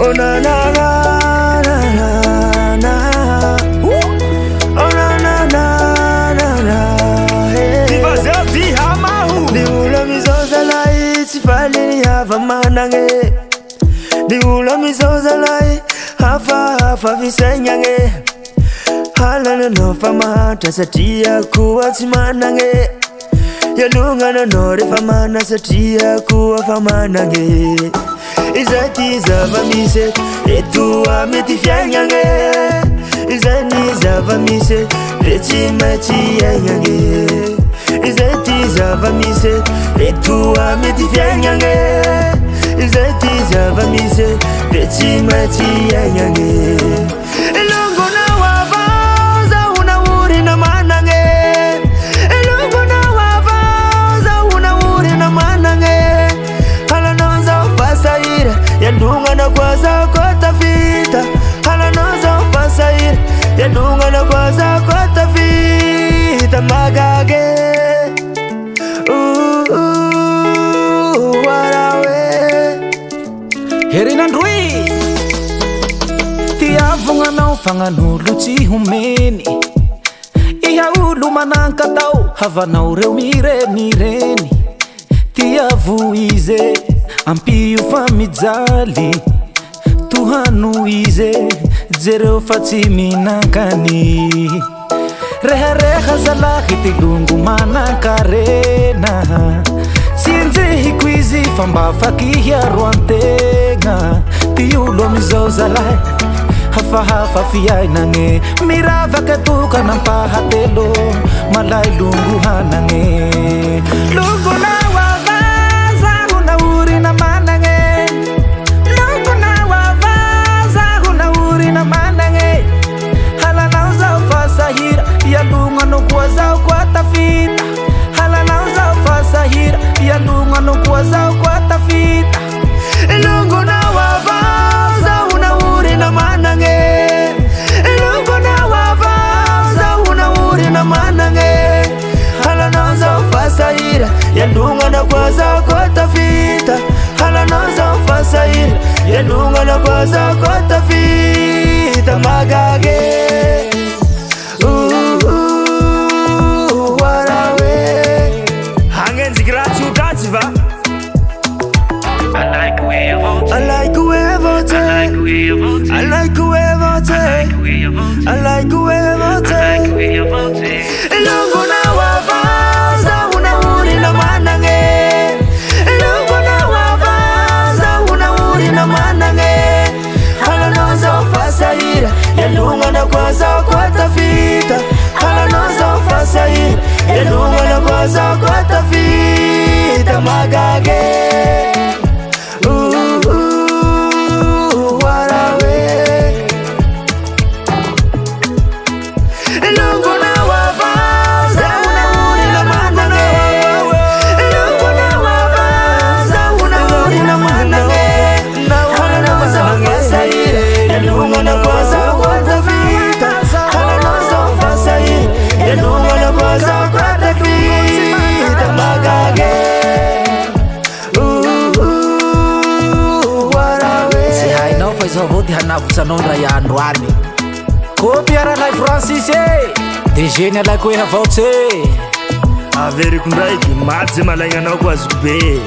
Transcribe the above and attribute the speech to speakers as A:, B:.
A: Oh na na na na na na. Oh na na na na na.
B: Divazeu di hamahu.
A: Di ula mizoza lai sifali hava manange. Di ula mizoza lai hafa visenyange. Halana no fama tasatia kuwa simanange. Yalunga no nore famana satia kuwa famanange. Izati zavamise etua metifyanyange. Izani zavamise echimati yanyange. Izati zavamise etua metifyanyange. Izati zavamise echimati yanyange. Elongo na wavaza unauri na manange. Elongo na wavaza unauri na manange. Halanoza upasaira yandunga na kwaza kota fita. Halanoza upasaira yandunga na kwaza kota fita magage. Warawe
C: Herina ndui Tiavunga na ufanga nuluchi humeni Iha ulu mananka tau Hava na ureu mireni Tiavu ize Ampi ufamizali Tuhanu ize Zero fatimi nankani Reha zalahi tilungu manankarena Sinze hikwizi famba fakihia ruantenga Tiulo mizoza lai hafa fiyai nange Mirava ketuka nampahatelo malai lungu hanange Lungu na wavaza unauri na manange Lungu na wavaza unauri na manange Hala nauza ufasahira ya lunga nukuwaza ukwata fita Hala nauza ufasahira ya lunga nukuwaza ukwata fita
A: Lungu na wavaza unauri na manange. Lungu na wavaza unauri na manange. Hala nauza ufasahira ya lunga na kwaza ukwata fita. Hala nauza ufasahira ya lunga na kwaza ukwata fita magage. Warawe
B: Hangenzi grati utachiva.
D: I like the way you vote.
A: I like the way you vote.
D: I like the way you vote.
A: I like the way you vote.
D: I like the way you vote.
A: I like the way you
D: I like the way you
A: vote.
D: vote.
A: Lungu na wavaza unauri na manange. Lungu na wavaza unauri na manange. Hala nauza ufasahira ya lunga na kwaza ukwata fita. Hala nauza ufasahira ya lunga na kwaza ukwata fita magage.
C: Vote hanavutsanondra ya androany Kopiara lai Francis Dejeny alay koe havaotsy
B: Averiko ndraiky maty ze malaignanao ko azoko be.